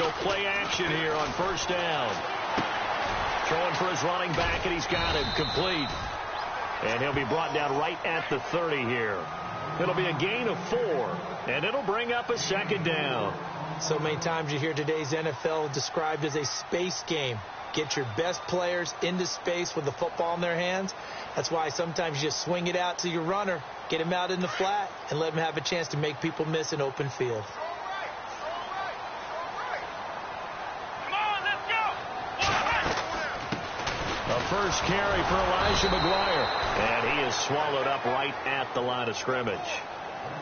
little play action here on first down. Throwing for his running back, and he's got him complete. And he'll be brought down right at the 30 here. It'll be a gain of 4, and it'll bring up a second down. So many times you hear today's NFL described as a space game. Get your best players into space with the football in their hands. That's why sometimes you just swing it out to your runner, get him out in the flat, and let him have a chance to make people miss an open field. A first carry for Elijah McGuire, and he is swallowed up right at the line of scrimmage.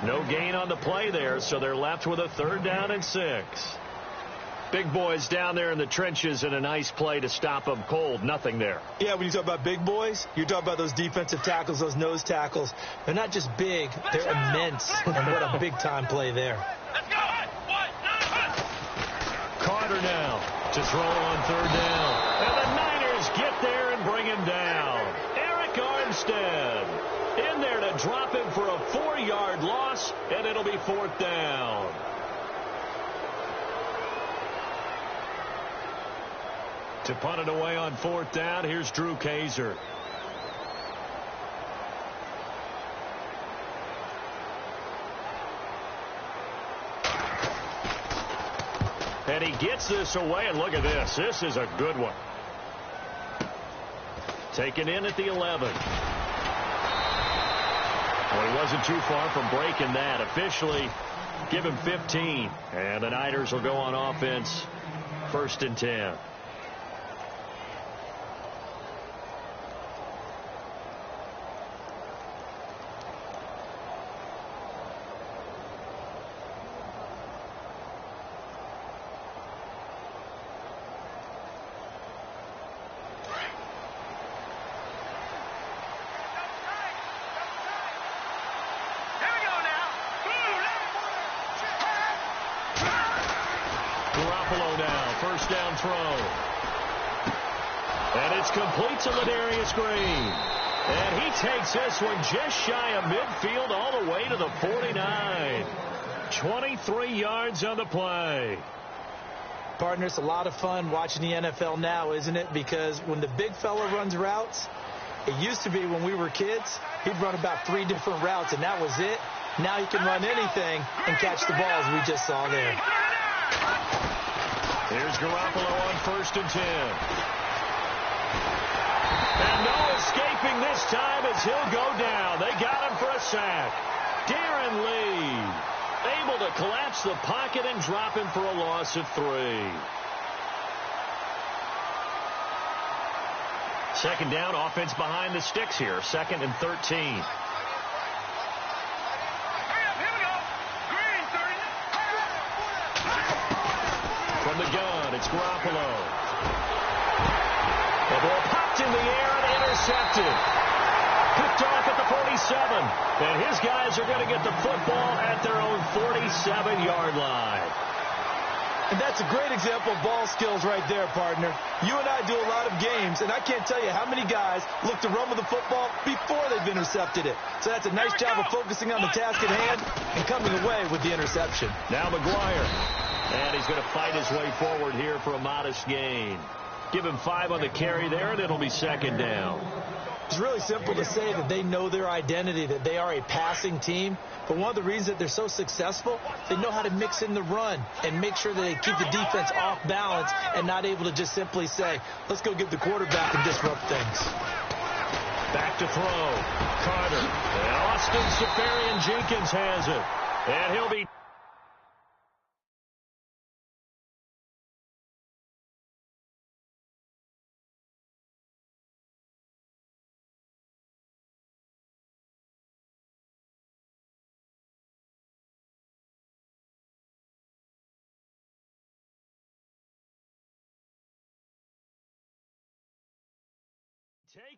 No gain on the play there, so they're left with a 3rd down and 6. Big boys down there in the trenches, and a nice play to stop them cold. Nothing there. Yeah, when you talk about big boys, you're talking about those defensive tackles, those nose tackles. They're not just big, they're immense, and what a big-time play there. Carter now to throw on 3rd down. And the Niners get there and bring him down. Eric Armstead in there to drop him for a 4-yard loss, and it'll be 4th down. To punt it away on 4th down, here's Drew Kaiser. And he gets this away, and look at this. This is a good one. Taken in at the 11. Well, he wasn't too far from breaking that. Officially, give him 15. And the Niners will go on offense, 1st and 10. First down throw. And it's complete to Ladarius Green. And he takes this one just shy of midfield all the way to the 49. 23 yards on the play. Partner, it's a lot of fun watching the NFL now, isn't it? Because when the big fella runs routes, it used to be when we were kids, he'd run about 3 different routes, and that was it. Now he can run anything and catch the ball, as we just saw there. Here's Garoppolo on 1st and 10. And no escaping this time as he'll go down. They got him for a sack. Darren Lee able to collapse the pocket and drop him for a loss of 3. 2nd down, offense behind the sticks here. 2nd and 13. From the gun, it's Garoppolo. The ball popped in the air and intercepted. Picked off at the 47. And his guys are going to get the football at their own 47-yard line. And that's a great example of ball skills right there, partner. You and I do a lot of games, and I can't tell you how many guys look to run with the football before they've intercepted it. So that's a nice job of focusing on the task at hand and coming away with the interception. Now McGuire. And he's going to fight his way forward here for a modest gain. Give him 5 on the carry there, and it'll be 2nd down. It's really simple to say that they know their identity, that they are a passing team. But one of the reasons that they're so successful, they know how to mix in the run and make sure that they keep the defense off balance and not able to just simply say, let's go get the quarterback and disrupt things. Back to throw. Carter. And Austin Seferian-Jenkins has it. And he'll be...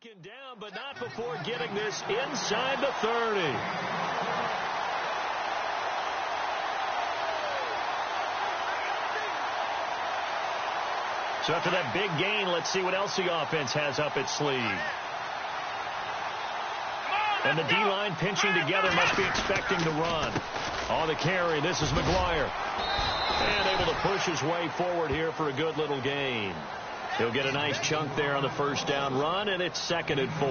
Taken down, but not before getting this inside the 30. So after that big gain, let's see what else the offense has up its sleeve. And the D-line pinching together must be expecting the run. On the carry, this is McGuire. And able to push his way forward here for a good little gain. He'll get a nice chunk there on the first down run, and it's 2nd and 4.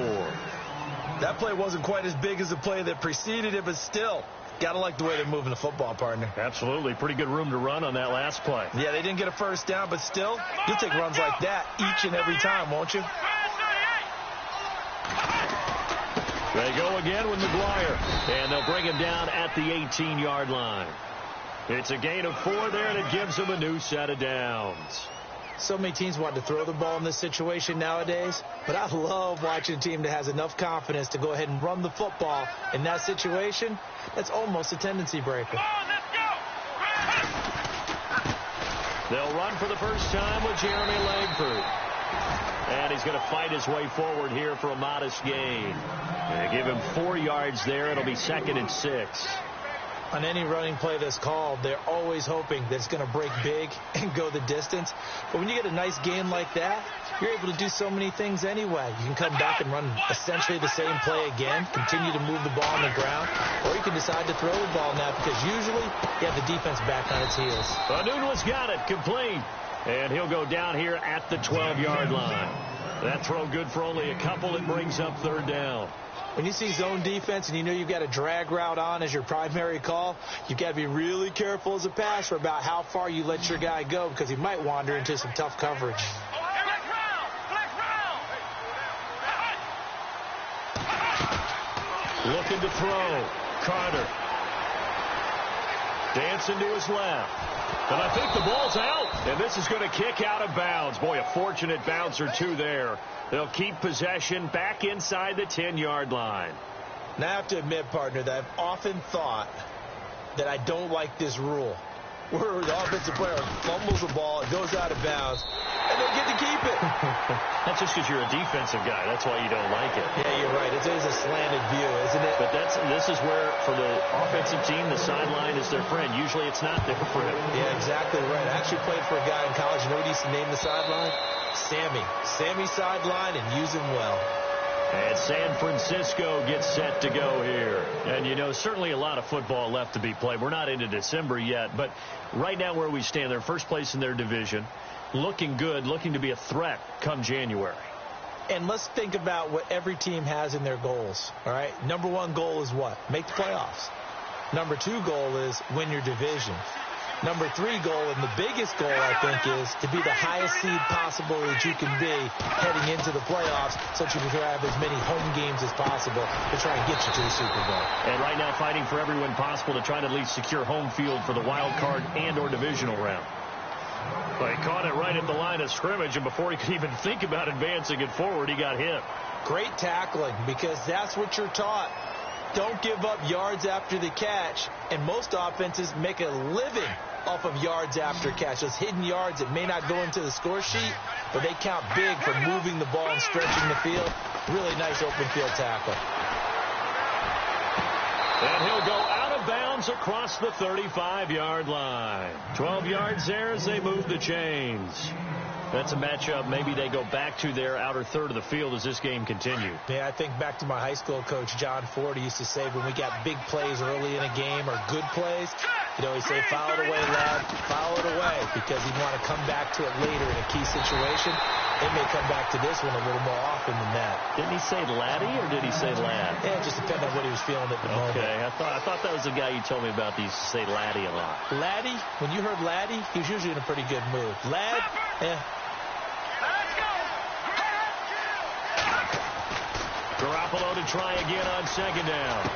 That play wasn't quite as big as the play that preceded it, but still, got to like the way they're moving the football, partner. Absolutely. Pretty good room to run on that last play. Yeah, they didn't get a first down, but still, you'll take runs like that each and every time, won't you? They go again with McGuire, and they'll bring him down at the 18-yard line. It's a gain of 4 there, and it gives them a new set of downs. So many teams want to throw the ball in this situation nowadays, but I love watching a team that has enough confidence to go ahead and run the football in that situation. That's almost a tendency breaker. They'll run for the first time with Jeremy Langford. And he's going to fight his way forward here for a modest gain. They give him 4 yards there. It'll be 2nd and 6. On any running play that's called, they're always hoping that it's going to break big and go the distance. But when you get a nice gain like that, you're able to do so many things anyway. You can come back and run essentially the same play again, continue to move the ball on the ground, or you can decide to throw the ball now because usually you have the defense back on its heels. Anunwa's got it, complete. And he'll go down here at the 12-yard line. That throw good for only a couple. It brings up 3rd down. When you see zone defense and you know you've got a drag route on as your primary call, you've got to be really careful as a passer about how far you let your guy go because he might wander into some tough coverage. Looking to throw. Carter. Dancing to his left. And I think the ball's out. And this is going to kick out of bounds. Boy, a fortunate bounce or two there. They'll keep possession back inside the 10-yard line. Now, I have to admit, partner, that I've often thought that I don't like this rule. Where the offensive player fumbles the ball, it goes out of bounds, and they get to keep it. That's just because you're a defensive guy. That's why you don't like it. Yeah, you're right. It's always a slanted view, isn't it? But this is where, for the offensive team, the sideline is their friend. Usually it's not their friend. Yeah, exactly right. I actually played for a guy in college. You know what he used to name the sideline? Sammy. Sammy sideline, and use him well. And San Francisco gets set to go here. And, you know, certainly a lot of football left to be played. We're not into December yet, but right now where we stand, they're first place in their division, looking good, looking to be a threat come January. And let's think about what every team has in their goals, all right? Number 1 goal is what? Make the playoffs. Number 2 goal is win your division. Number 3 goal, and the biggest goal, I think, is to be the highest seed possible that you can be heading into the playoffs so that you can have as many home games as possible to try and get you to the Super Bowl. And right now fighting for every win possible to try to at least secure home field for the wild card and or divisional round. Well, he caught it right at the line of scrimmage, and before he could even think about advancing it forward, he got hit. Great tackling, because that's what you're taught. Don't give up yards after the catch, and most offenses make a living off of yards after catch. Those hidden yards that may not go into the score sheet, but they count big for moving the ball and stretching the field. Really nice open field tackle. And he'll go out of bounds across the 35-yard line. 12 yards there as they move the chains. That's a matchup maybe they go back to their outer third of the field as this game continues. Yeah, I think back to my high school coach, John Ford. He used to say when we got big plays early in a game or good plays, you know, he'd say, foul it away, lad, foul it away, because he'd want to come back to it later in a key situation. They may come back to this one a little more often than that. Didn't he say laddie or did he say lad? Yeah, it just depended on what he was feeling at the moment. Okay, I thought that was the guy you told me about. He used to say laddie a lot. Laddie, when you heard laddie, he was usually in a pretty good mood. Lad, yeah. Garoppolo to try again on 2nd down.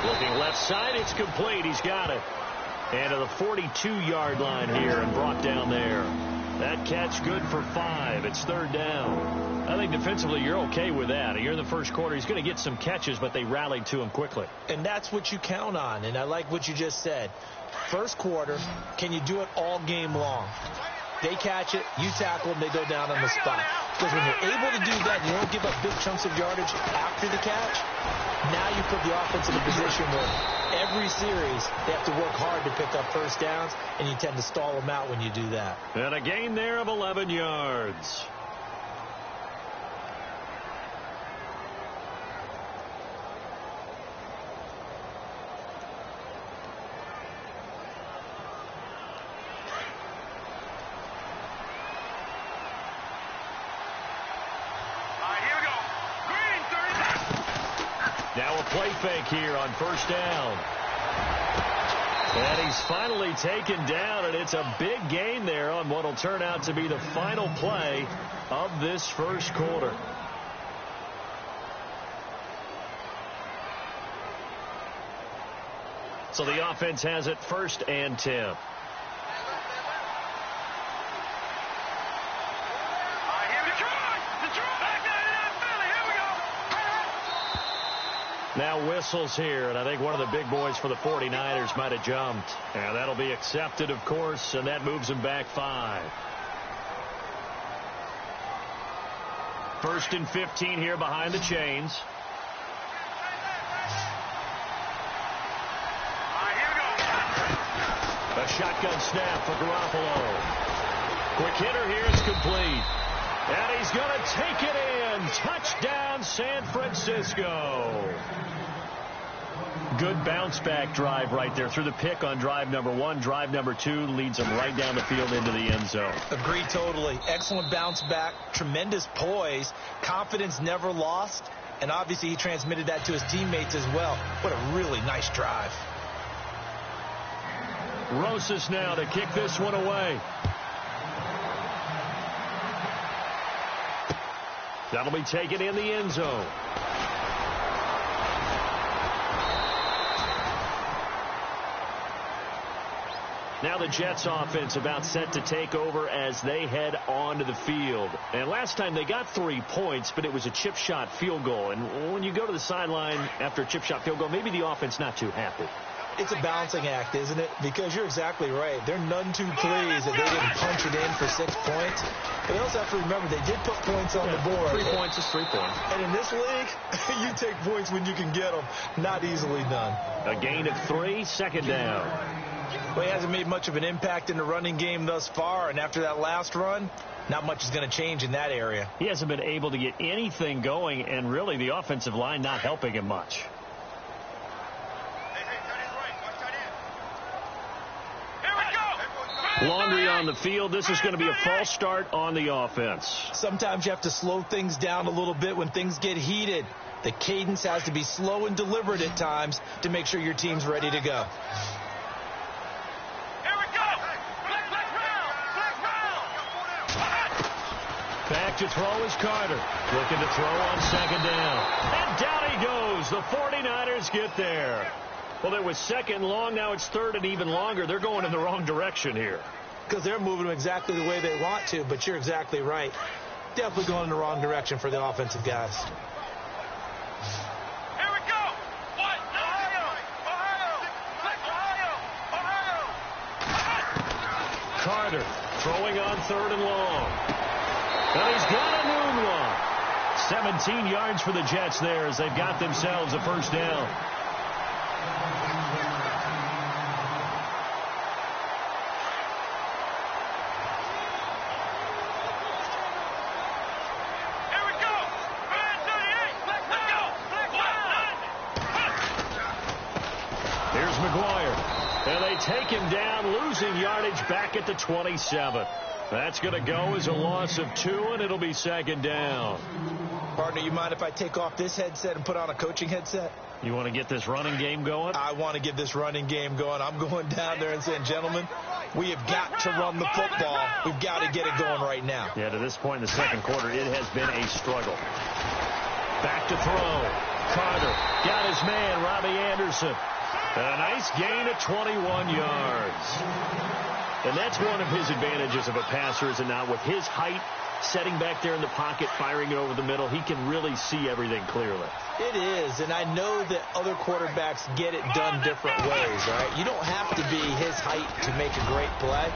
Looking left side, it's complete. He's got it. And to the 42-yard line here and brought down there. That catch good for 5. It's 3rd down. I think defensively you're okay with that. You're in the first quarter. He's going to get some catches, but they rallied to him quickly. And that's what you count on. And I like what you just said. First quarter, can you do it all game long? They catch it, you tackle them, they go down on the spot. Because when you're able to do that, you don't give up big chunks of yardage after the catch. Now you put the offense in a position where every series they have to work hard to pick up first downs, and you tend to stall them out when you do that. And a gain there of 11 yards. little play fake here on first down. And he's finally taken down, and it's a big gain there on what will turn out to be the final play of this first quarter. So the offense has it 1st and 10. Now whistles here, and I think one of the big boys for the 49ers might have jumped. And that'll be accepted, of course, and that moves him back 5. 1st and 15 here behind the chains. A shotgun snap for Garoppolo. Quick hitter here is complete. And he's going to take it in. Touchdown, San Francisco. Good bounce-back drive right there. Through the pick on drive number 1. Drive number 2 leads him right down the field into the end zone. Agree totally. Excellent bounce-back. Tremendous poise. Confidence never lost. And obviously he transmitted that to his teammates as well. What a really nice drive. Rosas now to kick this one away. That'll be taken in the end zone. Now the Jets offense about set to take over as they head onto the field. And last time they got 3 points, but it was a chip shot field goal. And when you go to the sideline after a chip shot field goal, maybe the offense not too happy. It's a balancing act, isn't it? Because you're exactly right. They're none too pleased that they didn't punch it in for 6 points. But they also have to remember they did put points on the board. 3 points is 3 points. And in this league, you take points when you can get them. Not easily done. A gain of 3, 2nd down. Well, he hasn't made much of an impact in the running game thus far. And after that last run, not much is going to change in that area. He hasn't been able to get anything going, and really the offensive line not helping him much. Laundry on the field. This is going to be a false start on the offense. Sometimes you have to slow things down a little bit when things get heated. The cadence has to be slow and deliberate at times to make sure your team's ready to go. Here we go. Back to throw is Carter. Looking to throw on 2nd down. And down he goes. The 49ers get there. Well, it was 2nd and long. Now it's 3rd and even longer. They're going in the wrong direction here. Because they're moving them exactly the way they want to, but you're exactly right. Definitely going in the wrong direction for the offensive guys. Here we go. What? Ohio. Carter throwing on 3rd and long. And he's got a moonwalk. 17 yards for the Jets there as they've got themselves a 1st down. Take him down, losing yardage back at the 27. That's going to go as a loss of 2, and it'll be 2nd down. Partner, you mind if I take off this headset and put on a coaching headset? You want to get this running game going? I want to get this running game going. I'm going down there and saying, gentlemen, we have got to run the football. We've got to get it going right now. Yeah, to this point in the 2nd quarter, it has been a struggle. Back to throw. Carter got his man, Robbie Anderson. And a nice gain of 21 yards. And that's one of his advantages of a passer, is it not? With his height, setting back there in the pocket, firing it over the middle, he can really see everything clearly. It is, and I know that other quarterbacks get it done different ways, right? You don't have to be his height to make a great play.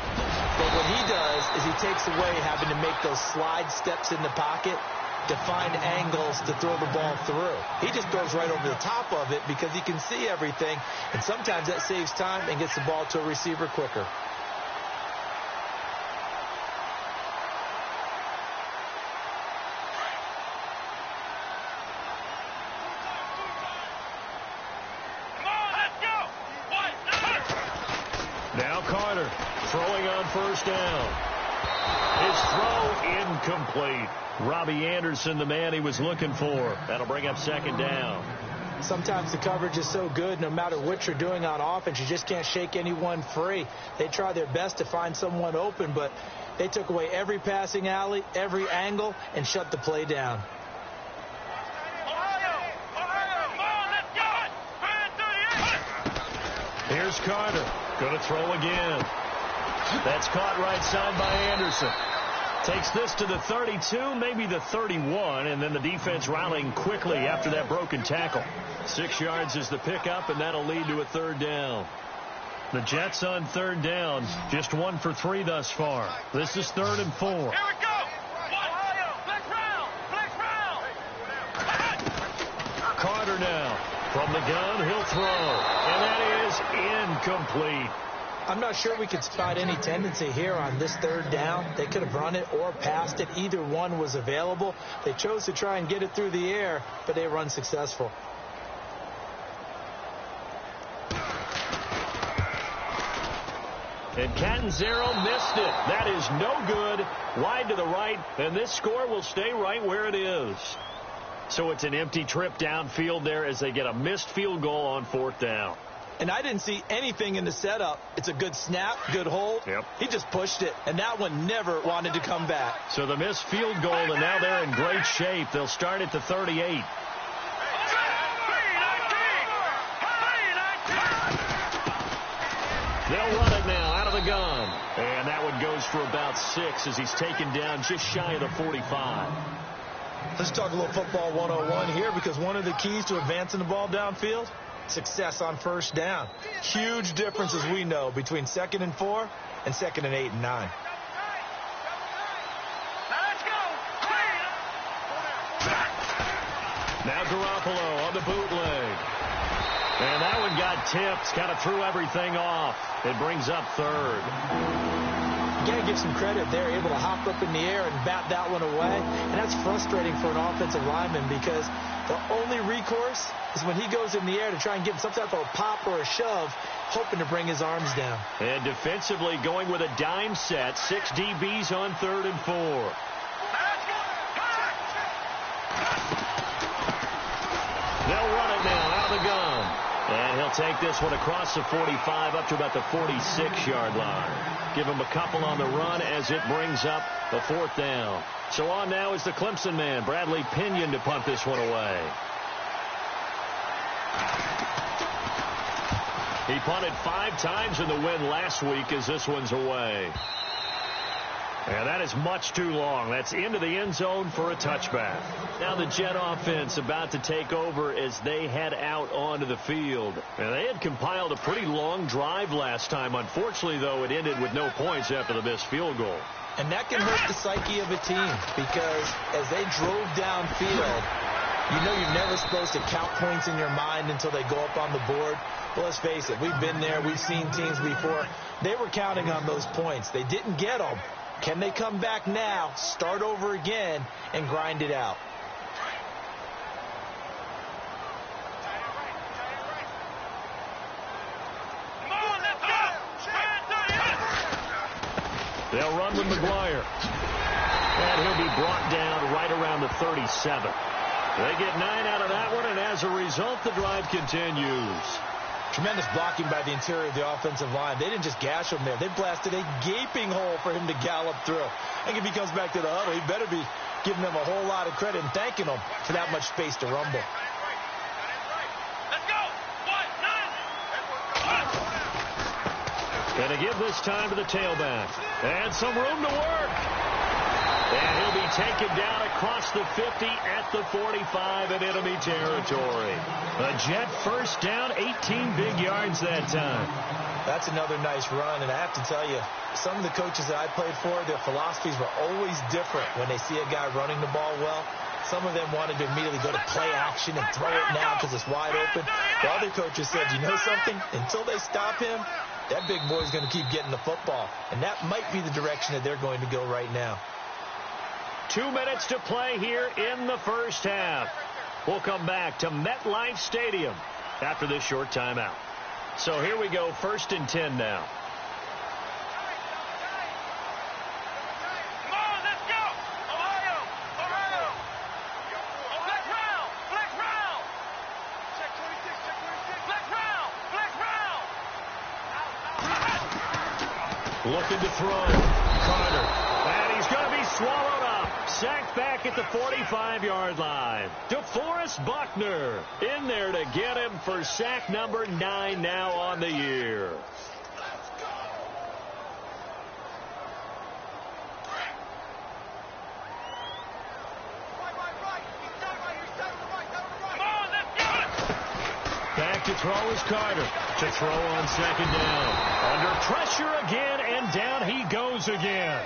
But what he does is he takes away having to make those slide steps in the pocket to find angles to throw the ball through. He just throws right over the top of it because he can see everything, and sometimes that saves time and gets the ball to a receiver quicker. Now Carter throwing on 1st down. His throw incomplete. Robbie Anderson, the man he was looking for. That'll bring up 2nd down. Sometimes the coverage is so good, no matter what you're doing on offense, you just can't shake anyone free. They try their best to find someone open, but they took away every passing alley, every angle, and shut the play down. Here's Carter. Going to throw again. That's caught right side by Anderson. Takes this to the 32, maybe the 31, and then the defense rallying quickly after that broken tackle. 6 yards is the pickup, and that'll lead to a third down. The Jets on third down, just 1 for 3 thus far. This is 3rd and 4. Here we go. Flex round. Carter now from the gun. He'll throw, and that is incomplete. I'm not sure we could spot any tendency here on this third down. They could have run it or passed it. Either one was available. They chose to try and get it through the air, but they were unsuccessful. And Catanzaro missed it. That is no good. Wide to the right, and this score will stay right where it is. So it's an empty trip downfield there as they get a missed field goal on 4th down. And I didn't see anything in the setup. It's a good snap, good hold. Yep. He just pushed it, and that one never wanted to come back. So the missed field goal, and now they're in great shape. They'll start at the 38. They'll run it now out of the gun. And that one goes for about 6 as he's taken down just shy of the 45. Let's talk a little football 101 here, because one of the keys to advancing the ball downfield, success on first down. Huge difference, as we know, between 2nd and 4 and 2nd and 8 and 9. Now Garoppolo on the bootleg. And that one got tipped, kind of threw everything off. It brings up 3rd. You got to give some credit. They're able to hop up in the air and bat that one away. And that's frustrating for an offensive lineman, because the only recourse is when he goes in the air to try and give him some type of a pop or a shove, hoping to bring his arms down. And defensively going with a dime set. 6 DBs on 3rd and 4. They'll run it now out of the gun. And he'll take this one across the 45 up to about the 46-yard line. Give him a couple on the run as it brings up the 4th down. So on now is the Clemson man, Bradley Pinion, to punt this one away. He punted 5 times in the win last week as this one's away. And that is much too long. That's into the end zone for a touchback. Now the Jet offense about to take over as they head out onto the field. And they had compiled a pretty long drive last time. Unfortunately, though, it ended with no points after the missed field goal. And that can hurt the psyche of a team, because as they drove downfield, you know you're never supposed to count points in your mind until they go up on the board. Well, let's face it, we've been there. We've seen teams before. They were counting on those points. They didn't get them. Can they come back now, start over again, and grind it out? They'll run with McGuire. And he'll be brought down right around the 37. They get 9 out of that one, and as a result, the drive continues. Tremendous blocking by the interior of the offensive line. They didn't just gash him there. They blasted a gaping hole for him to gallop through. I think if he comes back to the huddle, he better be giving them a whole lot of credit and thanking them for that much space to rumble. Let's go. Going to give this time to the tailback. And some room to work. And he'll be taken down across the 50 at the 45 in enemy territory. A Jet first down, 18 big yards that time. That's another nice run, and I have to tell you, some of the coaches that I played for, their philosophies were always different when they see a guy running the ball well. Some of them wanted to immediately go to play action and throw it now because it's wide open. The other coaches said, you know something? Until they stop him, that big boy's going to keep getting the football. And that might be the direction that they're going to go right now. 2 minutes to play here in the first half. We'll come back to MetLife Stadium after this short timeout. So here we go, 1st and 10 now. Looking to throw. Carter. And he's going to be swallowed up. Sacked back at the 45-yard line. DeForest Buckner in there to get him for sack number 9 now on the year. Back to throw is Carter. To throw on second down. Under pressure again, and down he goes again.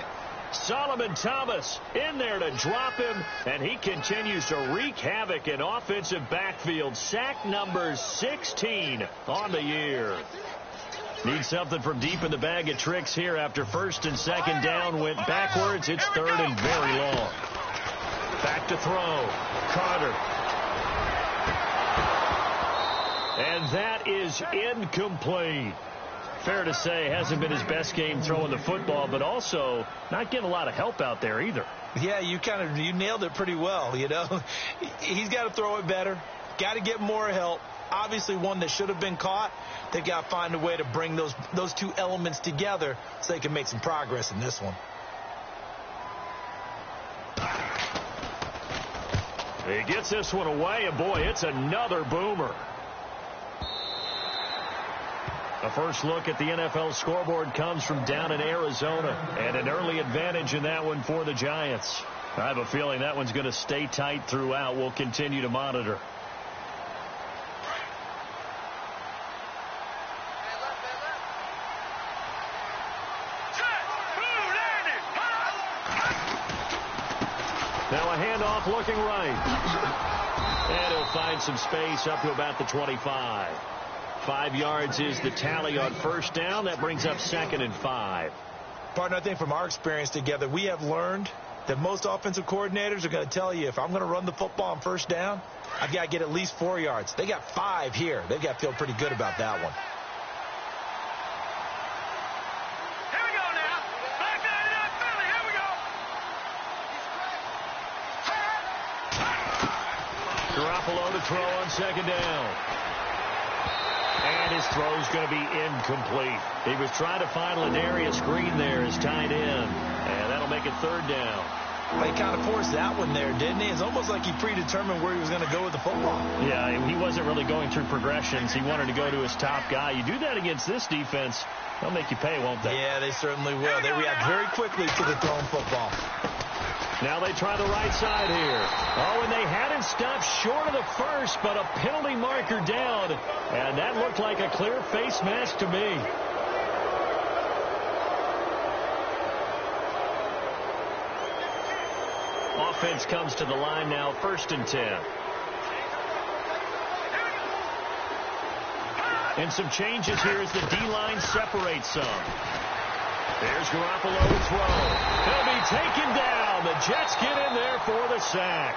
Solomon Thomas in there to drop him, and he continues to wreak havoc in offensive backfield. Sack number 16 on the year. Need something from deep in the bag of tricks here after first and second down went backwards. It's third and very long. Back to throw. Carter. And that is incomplete. Fair to say, hasn't been his best game throwing the football, but also not getting a lot of help out there either. Yeah, you nailed it pretty well, you know. He's got to throw it better. Got to get more help. Obviously one that should have been caught. They got to find a way to bring those two elements together so they can make some progress in this one. He gets this one away, and boy, it's another boomer. A first look at the NFL scoreboard comes from down in Arizona, and an early advantage in that one for the Giants. I have a feeling that one's going to stay tight throughout. We'll continue to monitor. Now a handoff looking right. And he'll find some space up to about the 25. 5 yards is the tally on first down. That brings up second and 5. Partner, I think from our experience together, we have learned that most offensive coordinators are going to tell you, if I'm going to run the football on first down, I've got to get at least 4 yards. They got 5 here. They've got to feel pretty good about that one. Here we go now. Back to the Philly. Here we go. Garoppolo to throw on second down. And his throw's going to be incomplete. He was trying to find Ladarius Green there as tight end. And that'll make it third down. Well, he kind of forced that one there, didn't he? It's almost like he predetermined where he was going to go with the football. Yeah, he wasn't really going through progressions. He wanted to go to his top guy. You do that against this defense, they'll make you pay, won't they? Yeah, they certainly will. They react very quickly to the thrown football. Now they try the right side here. Oh, and they had him stopped short of the first, but a penalty marker down. And that looked like a clear face mask to me. Offense comes to the line now, first and 10. And some changes here as the D-line separates some. There's Garoppolo to throw. He'll be taken down. The Jets get in there for the sack.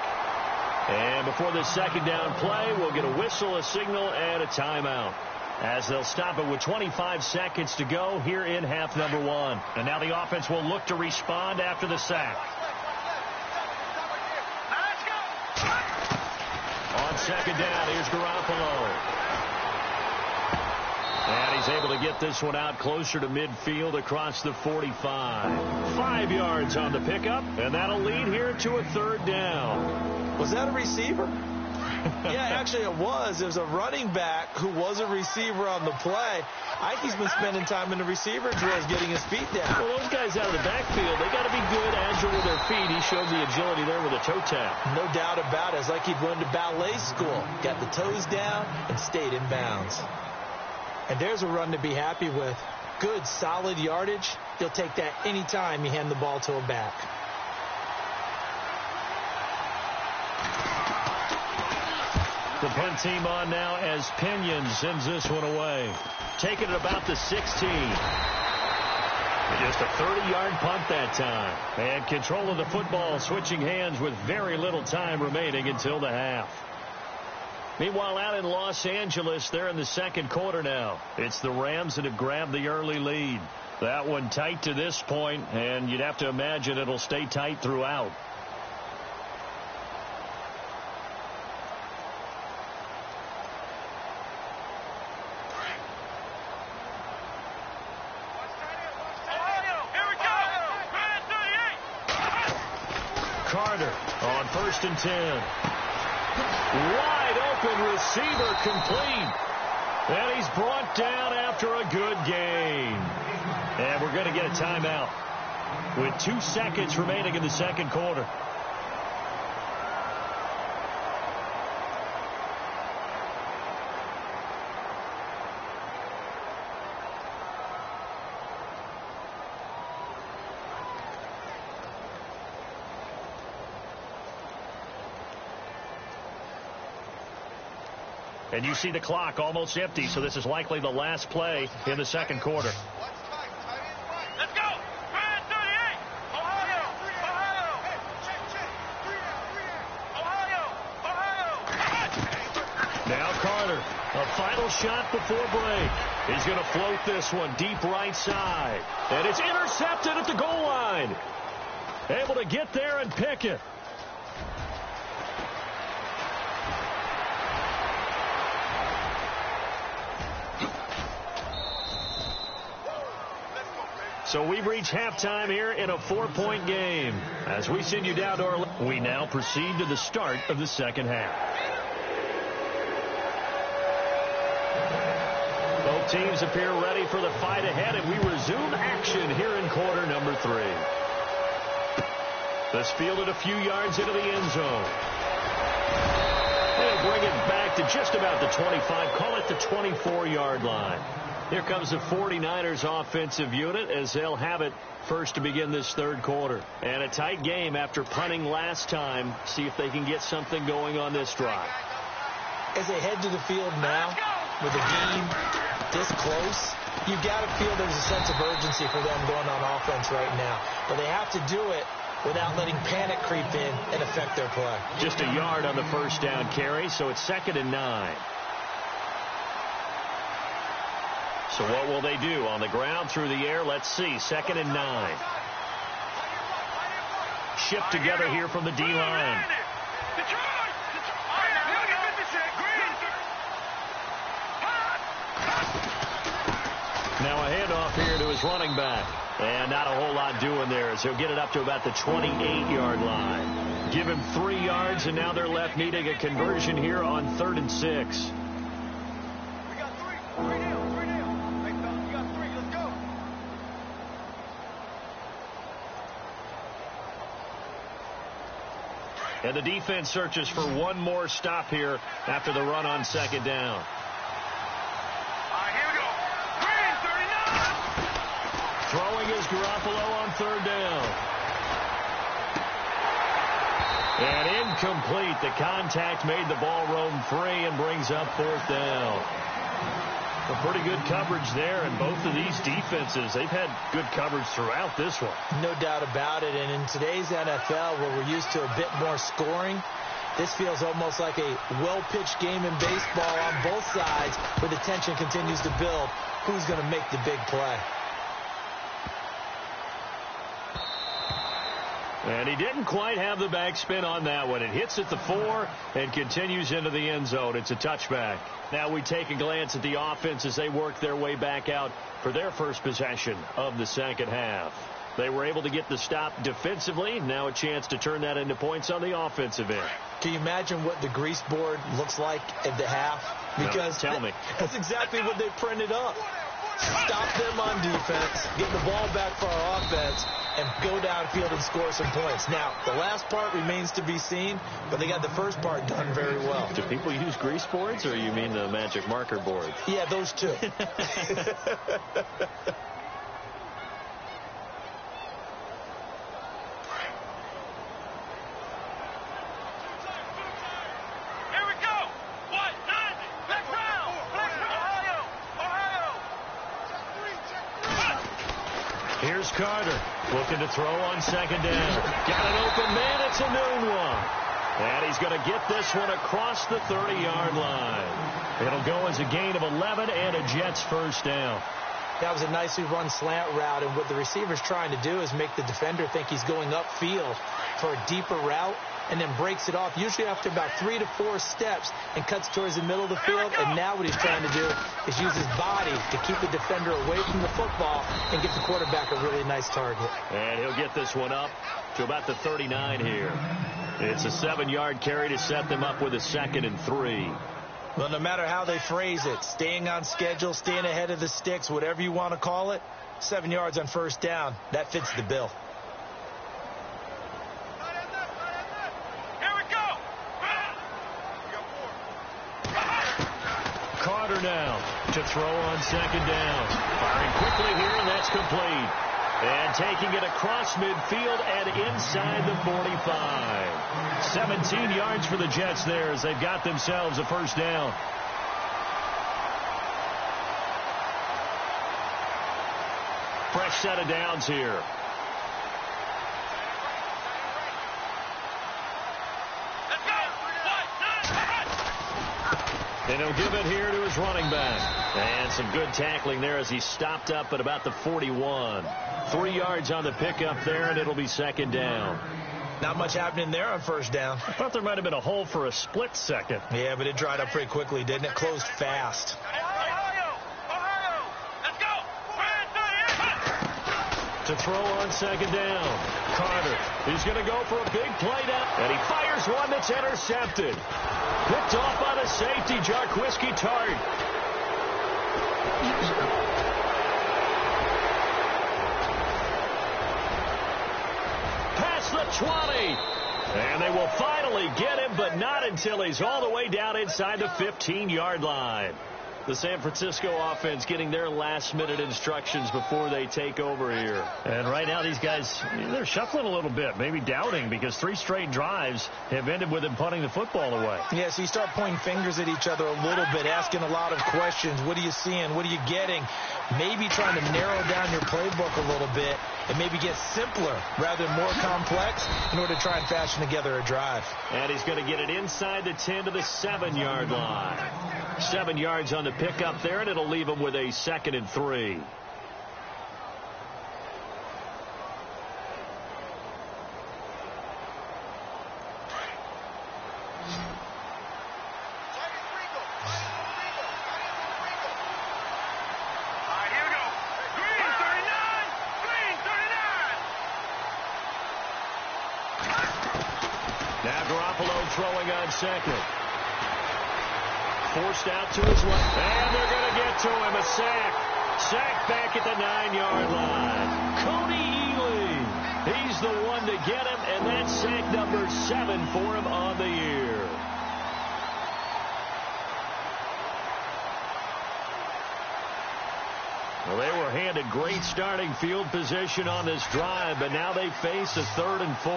And before the second down play, we'll get a whistle, a signal, and a timeout, as they'll stop it with 25 seconds to go here in half number 1. And now the offense will look to respond after the sack. On second down, here's Garoppolo. And he's able to get this one out closer to midfield across the 45. 5 yards on the pickup, and that'll lead here to a third down. Was that a receiver? Yeah, actually it was. It was a running back who was a receiver on the play. I think he's been spending time in the receiver drills getting his feet down. Well, those guys out of the backfield, they got to be good, agile with their feet. He showed the agility there with a toe tap. No doubt about it. It's like he'd learned to ballet school. Got the toes down and stayed in bounds. And there's a run to be happy with. Good, solid yardage. He'll take that anytime you hand the ball to him back. The punt team on now as Pinion sends this one away. Taking it about the 16. Just a 30-yard punt that time. And control of the football, switching hands with very little time remaining until the half. Meanwhile, out in Los Angeles, they're in the second quarter now. It's the Rams that have grabbed the early lead. That one tight to this point, and you'd have to imagine it'll stay tight throughout. 1st and 10. Wide open receiver complete. And he's brought down after a good game. And we're going to get a timeout with 2 seconds remaining in the second quarter. And you see the clock almost empty, so this is likely the last play in the second quarter. Let's go! 38! Ohio! Now Carter, a final shot before break. He's going to float this one deep right side. And it's intercepted at the goal line. Able to get there and pick it. So we've reached halftime here in a 4-point game. As we send you down to our... We now proceed to the start of the second half. Both teams appear ready for the fight ahead, and we resume action here in quarter number 3. This fielded a few yards into the end zone. They'll bring it back to just about the 25, call it the 24-yard line. Here comes the 49ers offensive unit as they'll have it first to begin this third quarter. And a tight game after punting last time. See if they can get something going on this drive. As they head to the field now, with the game this close, you've got to feel there's a sense of urgency for them going on offense right now. But they have to do it without letting panic creep in and affect their play. Just a yard on the first down carry, so it's 2nd and 9. So what will they do? On the ground, through the air, let's see. 2nd and 9. Shipped together here from the D-line. Now a handoff here to his running back. And not a whole lot doing there as he'll get it up to about the 28-yard line. Give him 3 yards, and now they're left needing a conversion here on 3rd and 6. We got 3. 3 down. Hey, fellas, you got 3. Let's go. And the defense searches for one more stop here after the run on 2nd down. Throwing is Garoppolo on 3rd down. And incomplete. The contact made the ball roam free and brings up 4th down. A pretty good coverage there, and both of these defenses, they've had good coverage throughout this one. No doubt about it. And in today's NFL, where we're used to a bit more scoring, this feels almost like a well-pitched game in baseball on both sides, where the tension continues to build. Who's going to make the big play? And he didn't quite have the backspin on that one. It hits at the 4 and continues into the end zone. It's a touchback. Now we take a glance at the offense as they work their way back out for their first possession of the second half. They were able to get the stop defensively. Now a chance to turn that into points on the offensive end. Can you imagine what the grease board looks like at the half? Because no, tell me. That's exactly what they printed up. Stop them on defense, get the ball back for our offense, and go downfield and score some points. Now, the last part remains to be seen, but they got the first part done very well. Do people use grease boards, or you mean the magic marker board? Yeah, those two. Here's Carter looking to throw on 2nd down. Got an open man. It's a noon one. And he's going to get this one across the 30-yard line. It'll go as a gain of 11 and a Jets first down. That was a nicely run slant route, and what the receiver's trying to do is make the defender think he's going upfield for a deeper route, and then breaks it off, usually after about 3 to 4 steps, and cuts towards the middle of the field. And now what he's trying to do is use his body to keep the defender away from the football and get the quarterback a really nice target. And he'll get this one up to about the 39 here. It's a 7-yard carry to set them up with a 2nd and 3. Well, no matter how they phrase it, staying on schedule, staying ahead of the sticks, whatever you want to call it, 7 yards on first down, that fits the bill. Here we go. Carter now to throw on 2nd down. Firing quickly here, and that's complete. And taking it across midfield and inside the 45. 17 yards for the Jets there as they've got themselves a first down. Fresh set of downs here. And he'll give it here to his running back. And some good tackling there as he stopped up at about the 41. 3 yards on the pickup there, and it'll be 2nd down. Not much happening there on first down. I thought there might have been a hole for a split second. Yeah, but it dried up pretty quickly, didn't it? Closed fast. To throw on 2nd down. Carter, he's going to go for a big play down. And he fires one that's intercepted. Picked off by the safety, Jarquiski Tart. Past the 20. And they will finally get him, but not until he's all the way down inside the 15-yard line. The San Francisco offense getting their last-minute instructions before they take over here. And right now, these guys, they're shuffling a little bit, maybe doubting, because 3 straight drives have ended with them punting the football away. Yeah, so you start pointing fingers at each other a little bit, asking a lot of questions. What are you seeing? What are you getting? Maybe trying to narrow down your playbook a little bit and maybe get simpler rather than more complex in order to try and fashion together a drive. And he's going to get it inside the 10 to the 7-yard line. 7 yards on the pickup there, and it'll leave him with a 2nd and 3. Throwing on 2nd. Forced out to his left. And they're going to get to him. A sack. Sack back at the 9-yard line. Cody Ely. He's the one to get him, and that's sack number 7 for him on the year. Well, they were handed great starting field position on this drive, but now they face a 3rd and 4.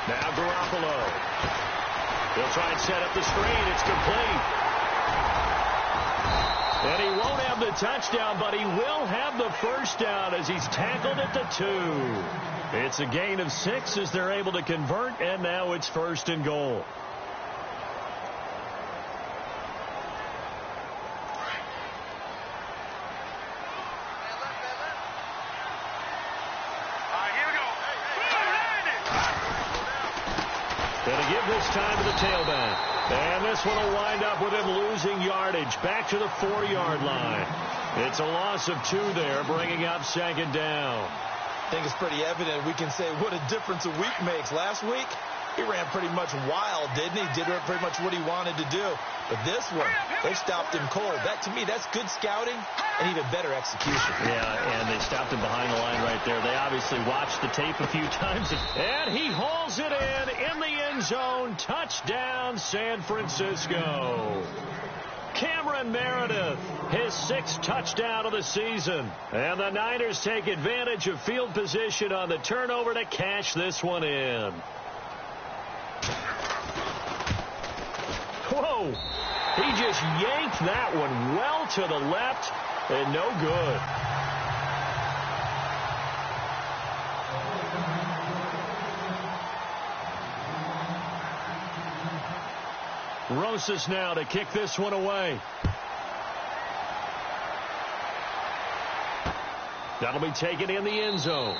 Now Garoppolo. He'll try and set up the screen. It's complete. And he won't have the touchdown, but he will have the first down as he's tackled at the 2. It's a gain of 6 as they're able to convert, and now it's 1st and goal. Going to give this time to the tailback. And this one will wind up with him losing yardage back to the 4-yard line. It's a loss of 2 there, bringing up 2nd down. I think it's pretty evident. We can say what a difference a week makes. Last week, he ran pretty much wild, didn't he? Did pretty much what he wanted to do. But this one, they stopped him cold. That, to me, that's good scouting and even better execution. Yeah, and they stopped him behind the line right there. They obviously watched the tape a few times. And he hauls it in the end zone. Touchdown, San Francisco. Cameron Meredith, his 6th touchdown of the season. And the Niners take advantage of field position on the turnover to cash this one in. Whoa! He just yanked that one well to the left and no good. Rosas now to kick this one away. That'll be taken in the end zone.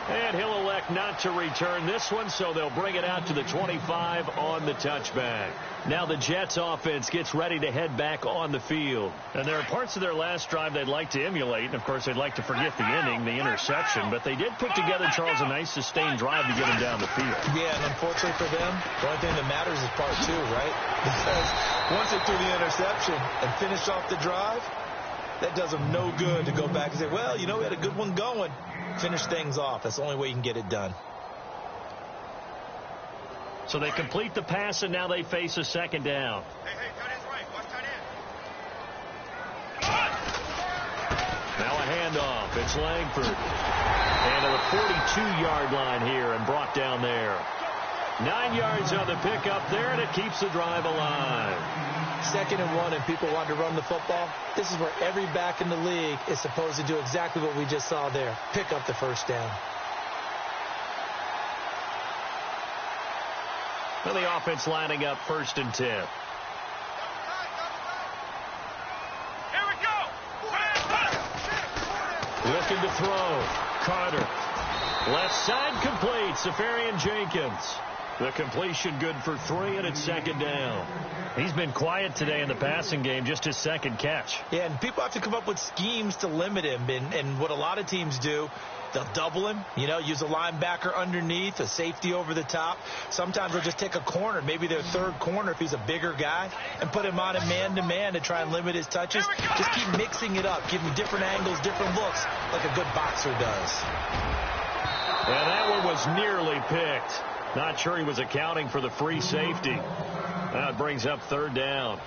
And he'll elect not to return this one, so they'll bring it out to the 25 on the touchback. Now the Jets offense gets ready to head back on the field. And there are parts of their last drive they'd like to emulate. And, of course, they'd like to forget the inning, the interception. But they did put together, Charles, a nice sustained drive to get them down the field. Yeah, and unfortunately for them, the only thing that matters is part two, right? Because once they threw the interception and finished off the drive, that does them no good to go back and say, well, you know, we had a good one going. Finish things off. That's the only way you can get it done. So they complete the pass, and now they face a second down. Hey, tight end's right. Watch tight end. Now a handoff. It's Langford. And to the 42-yard line here and brought down there. 9 yards on the pickup there, and it keeps the drive alive. 2nd and 1, and people want to run the football. This is where every back in the league is supposed to do exactly what we just saw there. Pick up the first down. Well, the offense lining up 1st and 10. Here we go. Looking to throw. Carter. Left side complete. Safarian Jenkins. The completion good for 3, and it's 2nd down. He's been quiet today in the passing game, just his 2nd catch. Yeah, and people have to come up with schemes to limit him. And what a lot of teams do, they'll double him, you know, use a linebacker underneath, a safety over the top. Sometimes they'll just take a corner, maybe their 3rd corner if he's a bigger guy, and put him on a man-to-man to try and limit his touches. Just keep mixing it up, give him different angles, different looks, like a good boxer does. And that one was nearly picked. Not sure he was accounting for the free safety. That brings up 3rd down.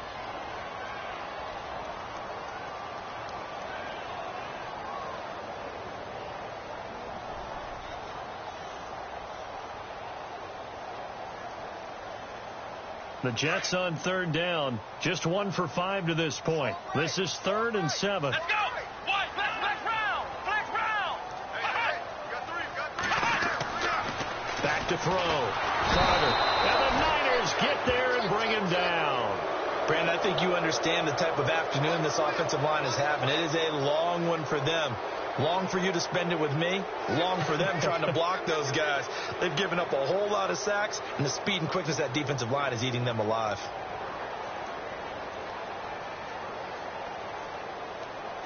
The Jets on 3rd down. Just 1 for 5 to this point. This is 3rd and 7. Let's go. One. Flex round. Flex round. Hey. You got 3. Back to throw. Carter. And the Niners get there and bring him down. Brandon, I think you understand the type of afternoon this offensive line is having. It is a long one for them. Long for you to spend it with me. Long for them trying to block those guys. They've given up a whole lot of sacks, and the speed and quickness of that defensive line is eating them alive.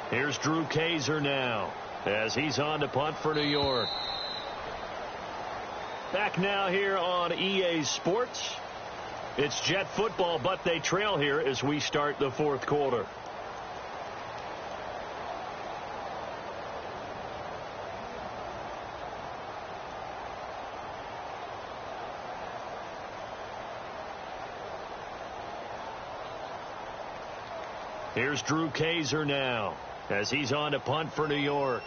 Here's Drew Kaiser now as he's on to punt for New York. Back now here on EA Sports. It's Jet football, but they trail here as we start the 4th quarter. Here's Drew Kaiser now as he's on to punt for New York.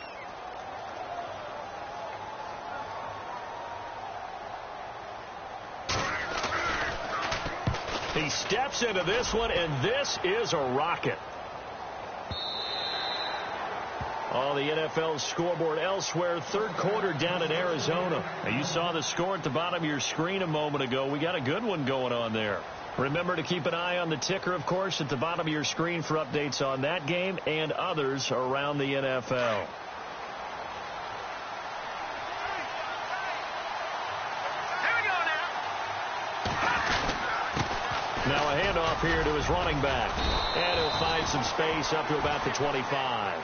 He steps into this one, and this is a rocket. On the NFL scoreboard elsewhere, 3rd quarter down in Arizona. Now, you saw the score at the bottom of your screen a moment ago. We got a good one going on there. Remember to keep an eye on the ticker, of course, at the bottom of your screen for updates on that game and others around the NFL. Now a handoff here to his running back. And he'll find some space up to about the 25.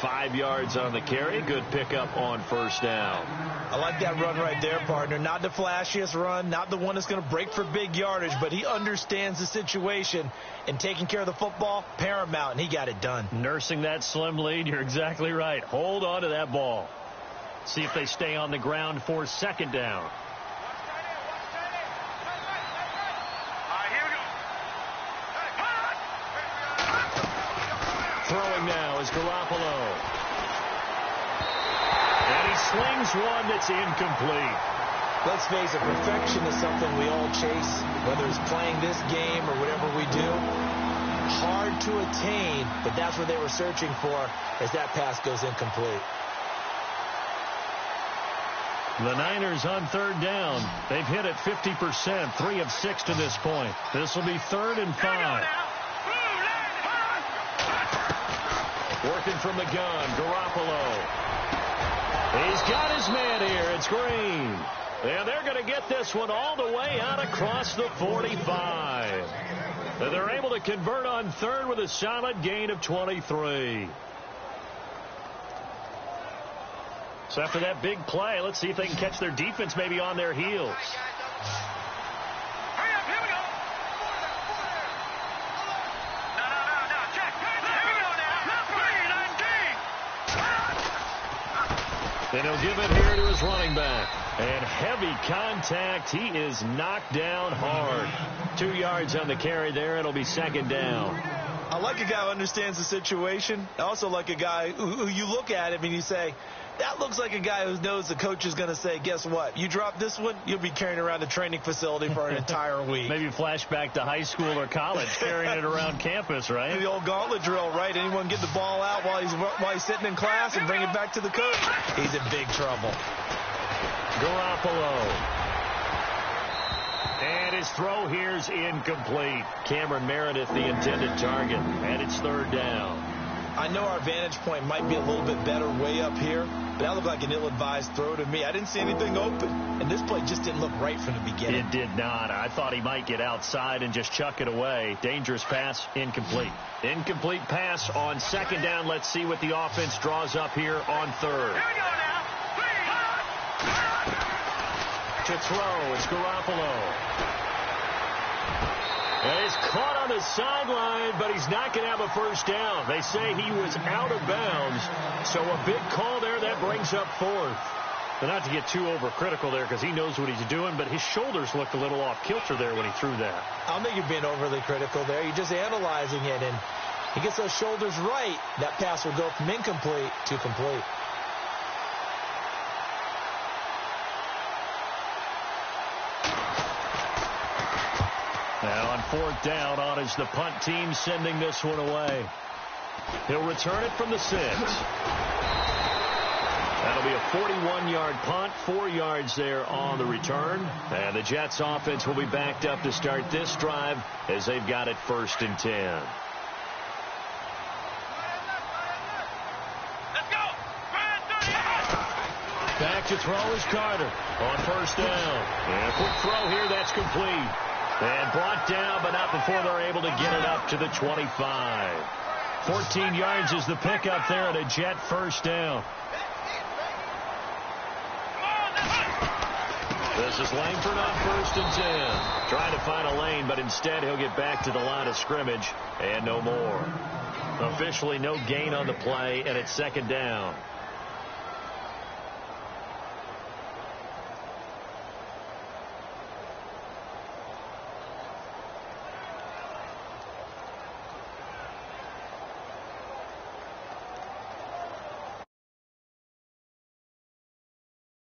5 yards on the carry. Good pickup on 1st down. I like that run right there, partner. Not the flashiest run, not the one that's going to break for big yardage, but he understands the situation, and taking care of the football, paramount, and he got it done. Nursing that slim lead, you're exactly right. Hold on to that ball. See if they stay on the ground for 2nd down. Throwing now is Garoppolo. And he slings one that's incomplete. Let's face it, perfection is something we all chase, whether it's playing this game or whatever we do. Hard to attain, but that's what they were searching for as that pass goes incomplete. The Niners on 3rd down. They've hit it 50%, 3 of 6 to this point. This will be 3rd and 5. Working from the gun, Garoppolo. He's got his man here. It's Green. And they're going to get this one all the way out across the 45. And they're able to convert on third with a solid gain of 23. So after that big play, let's see if they can catch their defense maybe on their heels. Hurry up, here we go. No, check. Here we go now. And he'll give it here to his running back. And heavy contact. He is knocked down hard. 2 yards on the carry there. It'll be second down. I like a guy who understands the situation. I also like a guy who you look at him and you say, that looks like a guy who knows the coach is going to say, guess what? You drop this one, you'll be carrying around the training facility for an entire week. Maybe flashback to high school or college, carrying it around campus, right? The old gauntlet drill, right? Anyone get the ball out while he's sitting in class and bring it back to the coach? He's in big trouble. Garoppolo. And his throw here's incomplete. Cameron Meredith, the intended target. And it's third down. I know our vantage point might be a little bit better way up here, but that looked like an ill-advised throw to me. I didn't see anything open, and this play just didn't look right from the beginning. It did not. I thought he might get outside and just chuck it away. Dangerous pass, incomplete. Incomplete pass on second down. Let's see what the offense draws up here on third. Here we go now. To throw, it's Garoppolo. And he's caught on the sideline, but he's not going to have a first down. They say he was out of bounds, so a big call there. That brings up fourth. But not to get too overcritical there because he knows what he's doing, but his shoulders looked a little off kilter there when he threw that. I don't think you're being overly critical there. You're just analyzing it, and he gets those shoulders right. That pass will go from incomplete to complete. Now on fourth down, on is the punt team sending this one away. He'll return it from the 6. That'll be a 41-yard punt, 4 yards there on the return. And the Jets offense will be backed up to start this drive as they've got it 1st and 10. Let's go. Back to throw is Carter on first down. And a quick throw here, that's complete. And brought down, but not before they're able to get it up to the 25. 14 yards is the pickup there at a Jet first down. This is Langford on 1st and 10. Trying to find a lane, but instead he'll get back to the line of scrimmage and no more. Officially no gain on the play, and it's second down.